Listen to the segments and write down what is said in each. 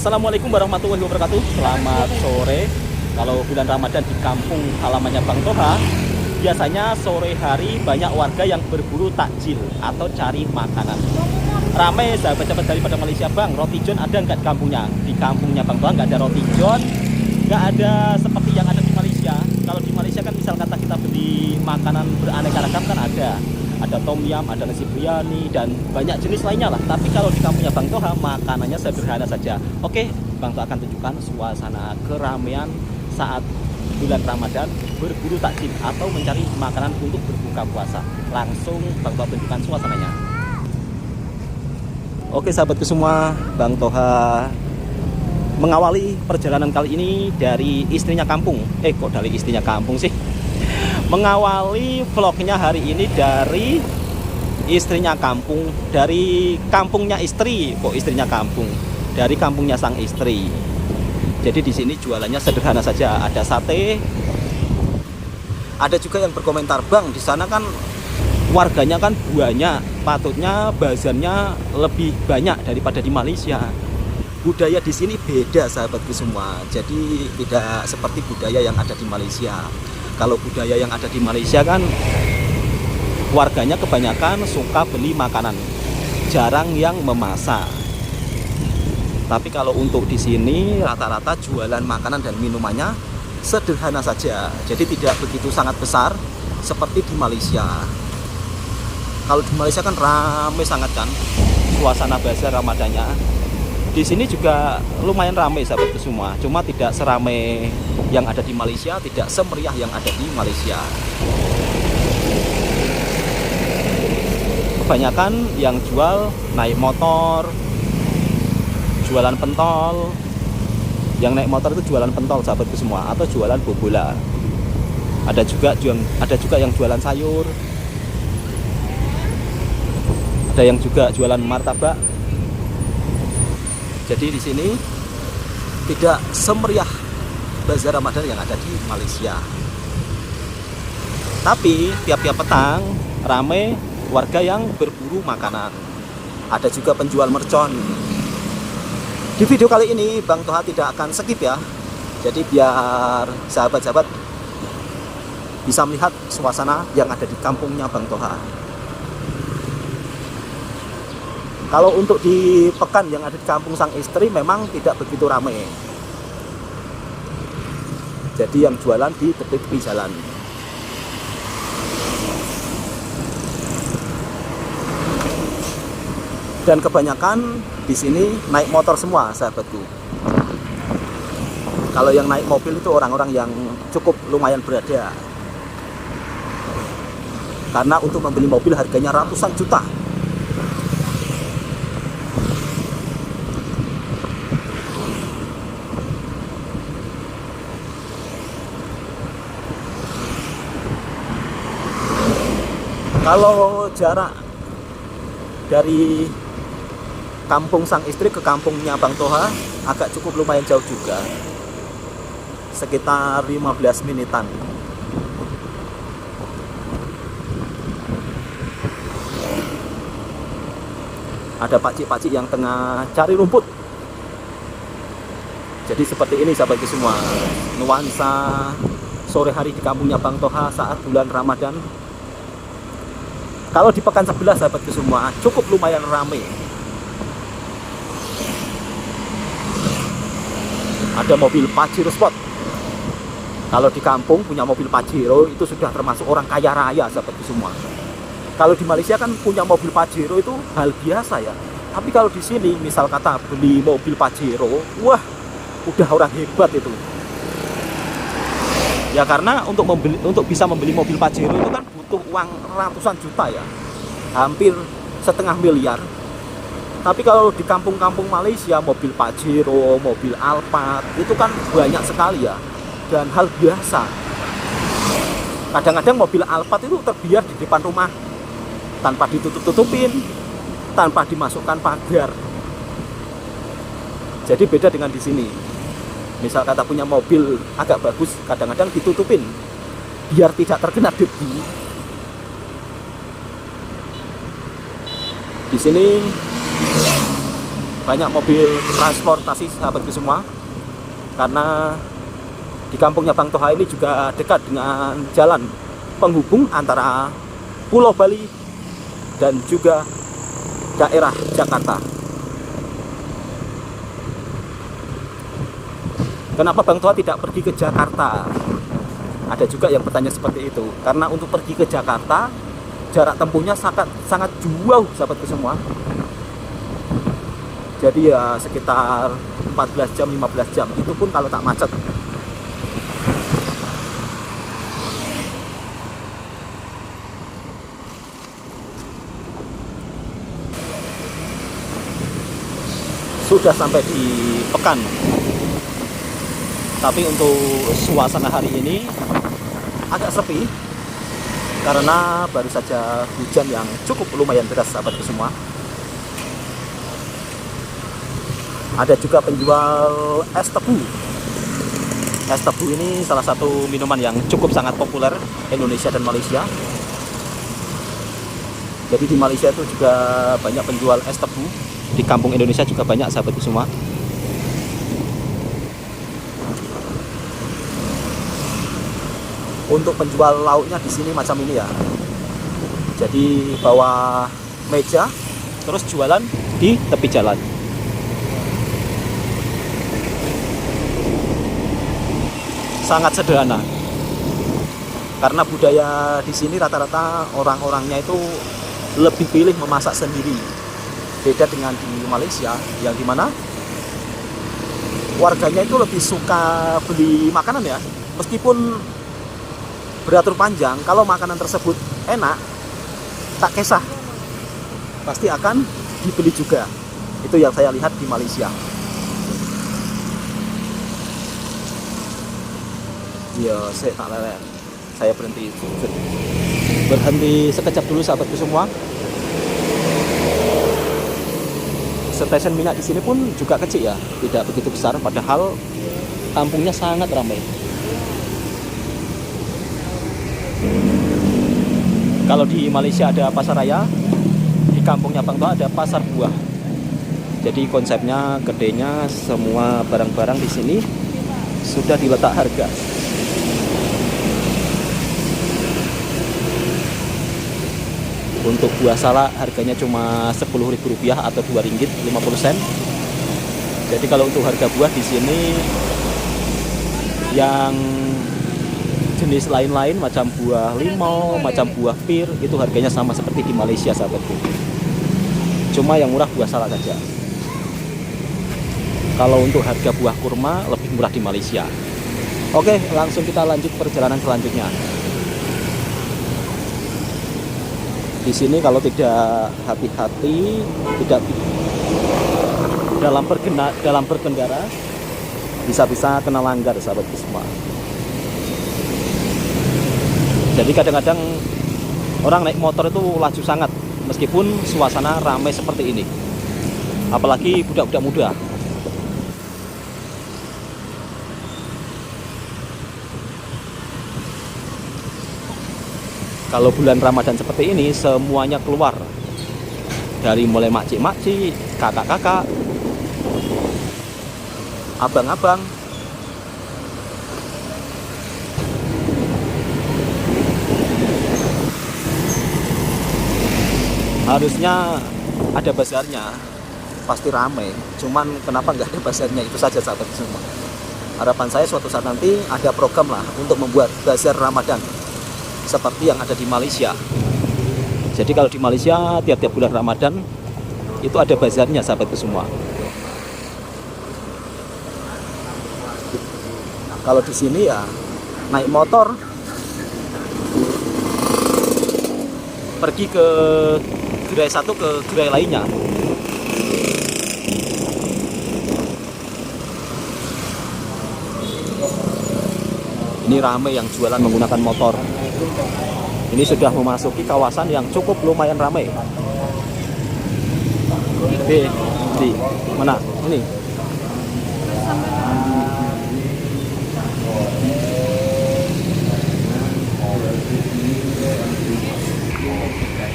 Assalamualaikum warahmatullahi wabarakatuh. Selamat sore. Kalau bulan Ramadan di kampung halamannya Bang Toha, biasanya sore hari banyak warga yang berburu takjil atau cari makanan. Ramai sahabat-sahabat daripada Malaysia, Bang. Roti John ada nggak di kampungnya? Di kampungnya Bang Toha nggak ada roti John, nggak ada seperti yang ada di Malaysia. Kalau di Malaysia kan misal kata kita beli makanan beraneka ragam kan ada tom yum, ada nasi biryani, dan banyak jenis lainnya lah. Tapi kalau di kampungnya Bang Toha, makanannya sederhana saja. Oke, Bang Toha akan tunjukkan suasana keramaian saat bulan Ramadan berburu takjil atau mencari makanan untuk berbuka puasa. Langsung Bang Toha tunjukkan suasananya. Oke sahabatku semua, Bang Toha mengawali perjalanan kali ini dari istrinya kampung. Kok dari istrinya kampung sih? Mengawali vlognya hari ini dari istrinya kampung, dari kampungnya istri. Kok istrinya kampung? Dari kampungnya sang istri. Jadi di sini jualannya sederhana saja. Ada sate. Ada juga yang berkomentar, Bang, di sana kan warganya kan banyak, patutnya bazarnya lebih banyak daripada di Malaysia. Budaya di sini beda sahabatku semua. Jadi tidak seperti budaya yang ada di Malaysia. Kalau budaya yang ada di Malaysia kan warganya kebanyakan suka beli makanan, jarang yang memasak. Tapi kalau untuk di sini rata-rata jualan makanan dan minumannya sederhana saja. Jadi tidak begitu sangat besar seperti di Malaysia. Kalau di Malaysia kan ramai sangat kan suasana bazar Ramadannya. Di sini juga lumayan ramai sahabatku semua, cuma tidak seramai yang ada di Malaysia, tidak semeriah yang ada di Malaysia. Kebanyakan yang jual naik motor, jualan pentol. Yang naik motor itu jualan pentol sahabatku semua, atau jualan bobola. Ada juga yang jualan sayur. Ada yang juga jualan martabak. Jadi di sini tidak semeriah bazar Ramadan yang ada di Malaysia. Tapi tiap-tiap petang ramai warga yang berburu makanan. Ada juga penjual mercon. Di video kali ini Bang Toha tidak akan skip ya. Jadi biar sahabat-sahabat bisa melihat suasana yang ada di kampungnya Bang Toha. Kalau untuk di pekan yang ada di kampung sang istri memang tidak begitu ramai. Jadi yang jualan di tepi jalan. Dan kebanyakan di sini naik motor semua sahabatku. Kalau yang naik mobil itu orang-orang yang cukup lumayan berada. Karena untuk membeli mobil harganya ratusan juta. Kalau jarak dari kampung sang istri ke kampungnya Bang Toha agak cukup lumayan jauh juga, sekitar 15 menitan. Ada pakcik-pakcik yang tengah cari rumput. Jadi seperti ini sahabatku semua, nuansa sore hari di kampungnya Bang Toha saat bulan Ramadan. Kalau di pekan sebelah sahabatku semua cukup lumayan ramai. Ada mobil Pajero Sport. Kalau di kampung punya mobil Pajero itu sudah termasuk orang kaya raya sahabatku semua. Kalau di Malaysia kan punya mobil Pajero itu hal biasa ya. Tapi kalau di sini misal kata beli mobil Pajero, wah udah orang hebat itu. Ya karena untuk bisa membeli mobil Pajero itu kan butuh uang ratusan juta ya, hampir setengah miliar. Tapi kalau di kampung-kampung Malaysia mobil Pajero, mobil Alphard itu kan banyak sekali ya, dan hal biasa. Kadang-kadang mobil Alphard itu terbiar di depan rumah tanpa ditutup-tutupin, tanpa dimasukkan pagar. Jadi beda dengan di sini. Misal kata punya mobil agak bagus, kadang-kadang ditutupin biar tidak terkena debu. Di sini banyak mobil transportasi sahabatku semua, karena di kampungnya Bang Toha ini juga dekat dengan jalan penghubung antara Pulau Bali dan juga daerah Jakarta. Kenapa Bang Toha tidak pergi ke Jakarta? Ada juga yang bertanya seperti itu. Karena untuk pergi ke Jakarta, jarak tempuhnya sangat jauh sahabatku semua. Jadi ya sekitar 14 jam, 15 jam. Itu pun kalau tak macet. Sudah sampai di Pekan. Tapi untuk suasana hari ini agak sepi karena baru saja hujan yang cukup lumayan deras sahabatku semua. Ada juga penjual es tebu. Es tebu ini salah satu minuman yang cukup sangat populer Indonesia dan Malaysia. Jadi di Malaysia itu juga banyak penjual es tebu. Di kampung Indonesia juga banyak sahabatku semua. Untuk penjual lauknya di sini macam ini ya. Jadi bawa meja terus jualan di tepi jalan. Sangat sederhana. Karena budaya di sini rata-rata orang-orangnya itu lebih pilih memasak sendiri. Beda dengan di Malaysia yang dimana warganya itu lebih suka beli makanan ya. Meskipun beratur panjang, kalau makanan tersebut enak, tak kisah, pasti akan dibeli juga. Itu yang saya lihat di Malaysia. Ya, saya tak lewat. Saya berhenti sekejap dulu sahabatku semua. Stasiun minyak di sini pun juga kecil ya, tidak begitu besar, padahal kampungnya sangat ramai. Kalau di Malaysia ada pasar raya, di kampungnya Bang Toha ada pasar buah. Jadi konsepnya gedenya semua barang-barang di sini sudah diletak harga. Untuk buah salak harganya cuma Rp10.000 atau Rp2.50. Jadi kalau untuk harga buah di sini yang jenis lain-lain macam buah limau, macam buah pir itu harganya sama seperti di Malaysia sahabatku. Cuma yang murah buah salak saja. Kalau untuk harga buah kurma lebih murah di Malaysia. Oke, langsung kita lanjut perjalanan selanjutnya. Di sini kalau tidak hati-hati, tidak dalam berkendara, bisa-bisa kena langgar sahabatku semua. Jadi kadang-kadang orang naik motor itu laju sangat, meskipun suasana ramai seperti ini. Apalagi budak-budak muda. Kalau bulan Ramadan seperti ini, semuanya keluar. Dari mulai makcik-makcik, kakak-kakak, abang-abang. Harusnya ada bazarnya, pasti ramai. Cuman kenapa nggak ada bazarnya, itu saja sahabat semua. Harapan saya suatu saat nanti ada program lah untuk membuat bazar Ramadan seperti yang ada di Malaysia. Jadi kalau di Malaysia tiap-tiap bulan Ramadan itu ada bazarnya sahabatku semua. Kalau di sini ya naik motor pergi ke gerai satu ke gerai lainnya. Ini ramai yang jualan menggunakan motor. Ini sudah memasuki kawasan yang cukup lumayan ramai. Di mana? Ini.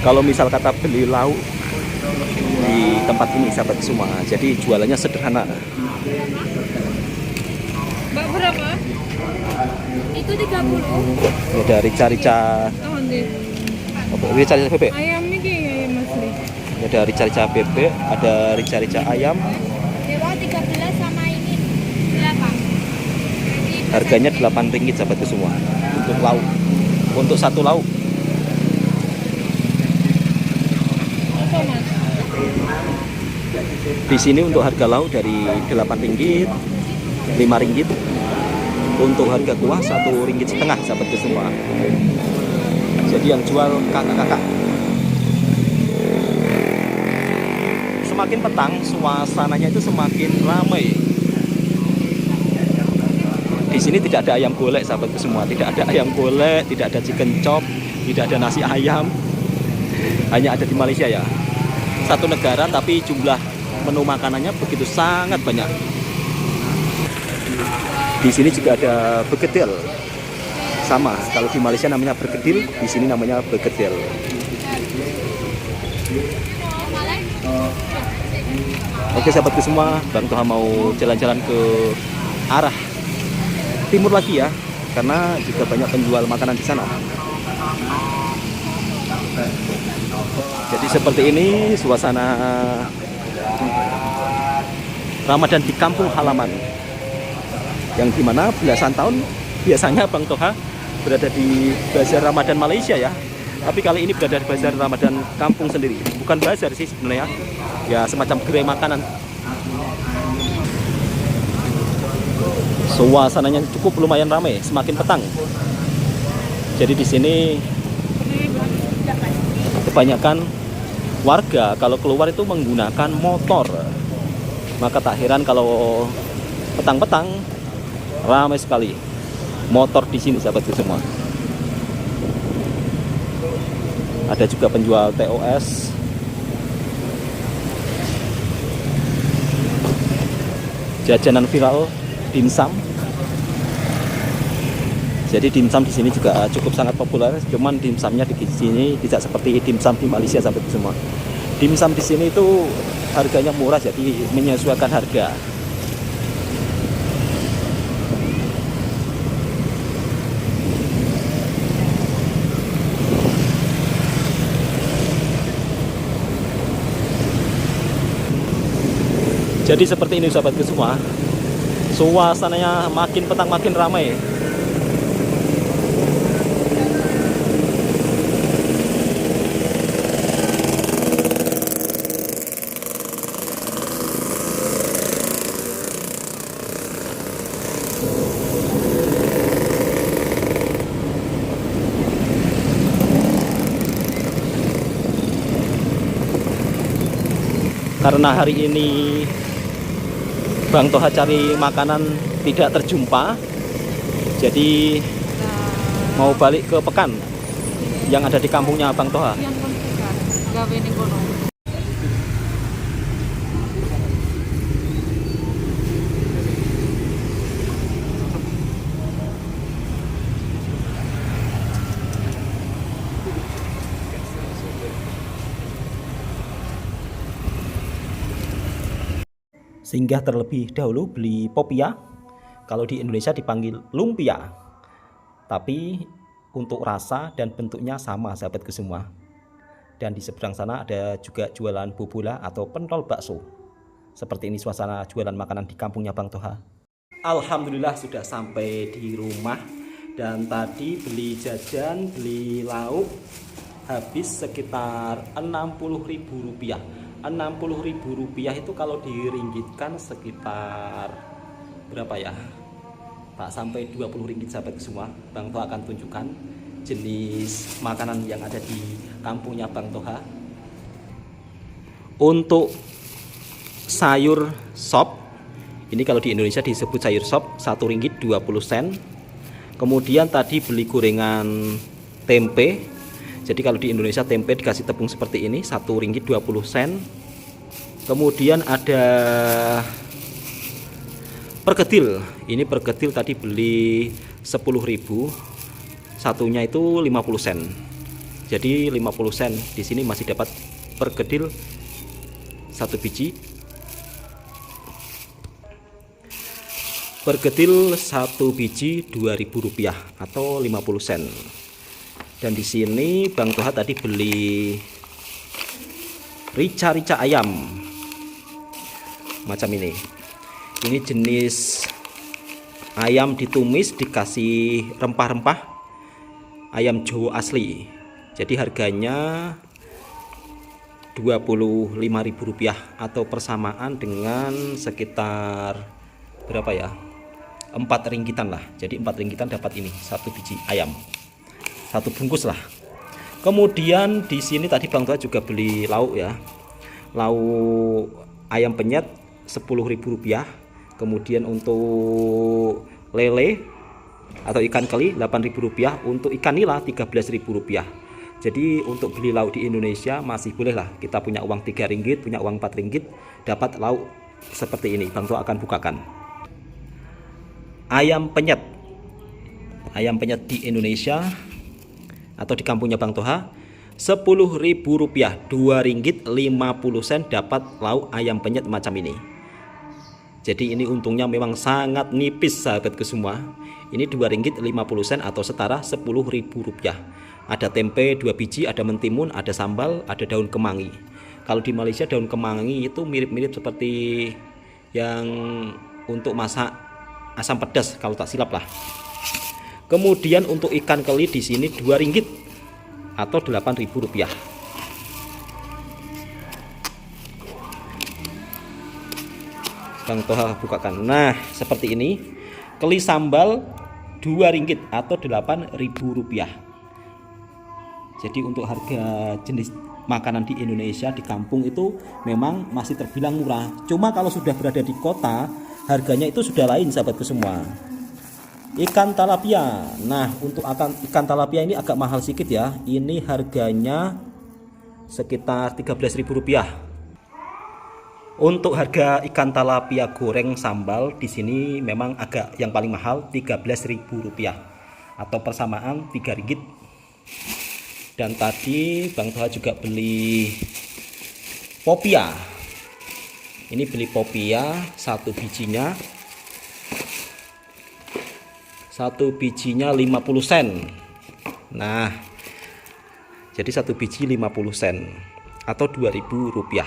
Kalau misal kata beli lauk di di tempat ini sahabat semua. Jadi jualannya sederhana. Mbak berapa? Itu 30. Ini ada rica-rica. Oh, nih. Rica-rica bebek. Ayam ini ayam asli. Ini ada rica-rica bebek, ada rica-rica ayam. Dewa 13 sama ini 8. Harganya 8 ringgit sahabatku semua untuk lauk. Untuk satu lauk. Apa Mas? Di sini untuk harga lauk dari 8 ringgit, 5 ringgit. Untuk harga kuah 1 ringgit setengah sahabatku semua. Jadi yang jual kakak-kakak. Semakin petang suasananya itu semakin ramai. Di sini tidak ada ayam golek sahabatku semua, tidak ada ayam golek, tidak ada chicken chop, tidak ada nasi ayam. Hanya ada di Malaysia ya. Satu negara tapi jumlah menu makanannya begitu sangat banyak. Di sini juga ada begedel. Sama, kalau di Malaysia namanya bergedil, di sini namanya begedel. Oke sahabatku semua, Bang Toha mau jalan-jalan ke arah timur lagi ya, karena juga banyak penjual makanan di sana. Jadi seperti ini suasana Ramadan di kampung halaman, yang dimana belasan tahun biasanya Bang Toha berada di Bazar Ramadan Malaysia ya. Tapi kali ini berada di Bazar Ramadan kampung sendiri. Bukan bazar sih sebenarnya, ya semacam gerai makanan. Suasananya cukup lumayan ramai, semakin petang. Jadi di sini kebanyakan warga kalau keluar itu menggunakan motor. Maka tak heran kalau petang-petang ramai sekali motor di sini sahabatku semua. Ada juga penjual TOS. Jajanan viral dimsum. Jadi dimsum di sini juga cukup sangat populer. Cuman dimsumnya di sini tidak seperti dimsum di Malaysia sahabatku semua. Dimsum di sini itu harganya murah, jadi menyesuaikan harga. Jadi seperti ini sahabatku semua. Suasananya makin petang makin ramai. Karena hari ini Bang Toha cari makanan tidak terjumpa, jadi mau balik ke Pekan yang ada di kampungnya Bang Toha. Singgah terlebih dahulu beli popia, kalau di Indonesia dipanggil lumpia, tapi untuk rasa dan bentuknya sama sahabatku semua. Dan di seberang sana ada juga jualan bobola atau pentol bakso. Seperti ini suasana jualan makanan di kampungnya Bang Toha. Alhamdulillah sudah sampai di rumah, dan tadi beli jajan, beli lauk habis sekitar Rp60.000. Rp60.000 itu kalau diringgitkan sekitar berapa ya? Tak sampai Rp20 sahabat semua. Bang Toha akan tunjukkan jenis makanan yang ada di kampungnya Bang Toha. Untuk sayur sop, ini kalau di Indonesia disebut sayur sop, Rp1.20. Kemudian tadi beli gorengan tempe. Jadi kalau di Indonesia tempe dikasih tepung seperti ini, Rp1.20. Kemudian ada perkedil. Ini perkedil tadi beli 10.000. Satunya itu 50 sen. Jadi 50 sen. Di sini masih dapat perkedil satu biji. Bergedil satu biji Rp2.000 atau 50 sen. Dan di sini Bang Toha tadi beli rica-rica ayam macam ini. Ini jenis ayam ditumis dikasih rempah-rempah, ayam Jawa asli. Jadi harganya Rp25.000 atau persamaan dengan sekitar berapa ya? 4 ringgitan lah. Jadi 4 ringgitan dapat ini satu biji ayam, satu bungkus lah. Kemudian di sini tadi Bang Toha juga beli lauk ya, lauk ayam penyet Rp10.000. Kemudian untuk lele atau ikan keli Rp8.000, untuk ikan nila Rp13.000. Jadi untuk beli lauk di Indonesia masih boleh lah. Kita punya uang Rp3, punya uang Rp4, dapat lauk seperti ini. Bang Toha akan bukakan. Ayam penyet di Indonesia atau di kampungnya Bang Toha Rp10.000, Rp2.50 dapat lauk ayam penyet macam ini. Jadi ini untungnya memang sangat nipis sahabatku semua. Ini Rp2.50 atau setara Rp10.000. Ada tempe 2 biji, ada mentimun, ada sambal, ada daun kemangi. Kalau di Malaysia daun kemangi itu mirip-mirip seperti yang untuk masak asam pedas kalau tak silap lah. Kemudian untuk ikan keli di sini Rp2 atau Rp8.000. Bang Toha bukakan. Nah, seperti ini. Keli sambal Rp2 atau Rp8.000. Jadi untuk harga jenis makanan di Indonesia di kampung itu memang masih terbilang murah. Cuma kalau sudah berada di kota, harganya itu sudah lain sahabatku semua. Ikan talapia. Nah, untuk ikan talapia ini agak mahal sedikit ya. Ini harganya sekitar Rp13.000. Untuk harga ikan talapia goreng sambal di sini memang agak yang paling mahal Rp13.000 atau persamaan Rp3. Dan tadi Bang Toha juga beli popia. Ini beli popia satu bijinya 50 sen. Nah, jadi satu biji 50 sen atau Rp2.000.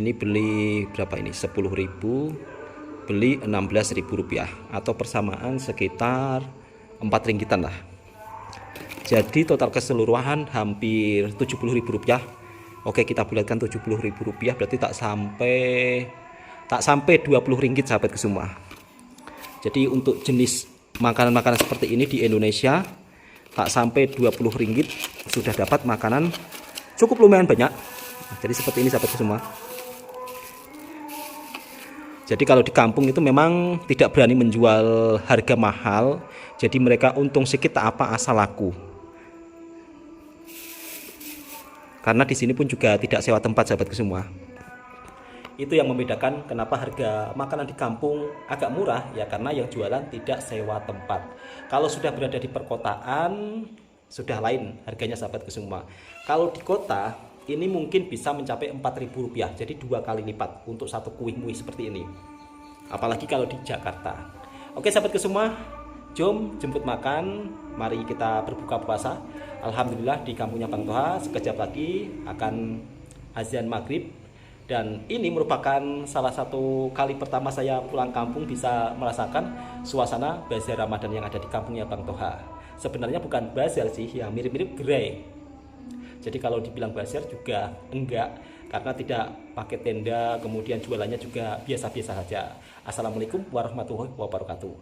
Ini beli berapa ini? 10.000, beli Rp16.000 atau persamaan sekitar 4 ringgitan lah. Jadi total keseluruhan hampir Rp70.000. Oke, kita bulatkan Rp70.000, berarti tak sampai Rp20 sahabatku semua. Jadi untuk jenis makanan-makanan seperti ini di Indonesia tak sampai Rp20 sudah dapat makanan cukup lumayan banyak. Jadi seperti ini sahabatku semua. Jadi kalau di kampung itu memang tidak berani menjual harga mahal. Jadi mereka untung sedikit tak apa asal laku. Karena di sini pun juga tidak sewa tempat sahabatku semua. Itu yang membedakan kenapa harga makanan di kampung agak murah ya, karena yang jualan tidak sewa tempat. Kalau sudah berada di perkotaan sudah lain harganya sahabatku semua. Kalau di kota ini mungkin bisa mencapai Rp4.000, jadi 2 kali lipat untuk satu kuih-muih seperti ini. Apalagi kalau di Jakarta. Oke sahabatku semua, jom jemput makan, mari kita berbuka puasa. Alhamdulillah di kampungnya Bang Toha sekejap lagi akan azan maghrib. Dan ini merupakan salah satu kali pertama saya pulang kampung bisa merasakan suasana bazar Ramadan yang ada di kampungnya Bang Toha. Sebenarnya bukan bazar sih, ya mirip-mirip gerai. Jadi kalau dibilang bazar juga enggak, karena tidak pakai tenda, kemudian jualannya juga biasa-biasa saja. Assalamualaikum warahmatullahi wabarakatuh.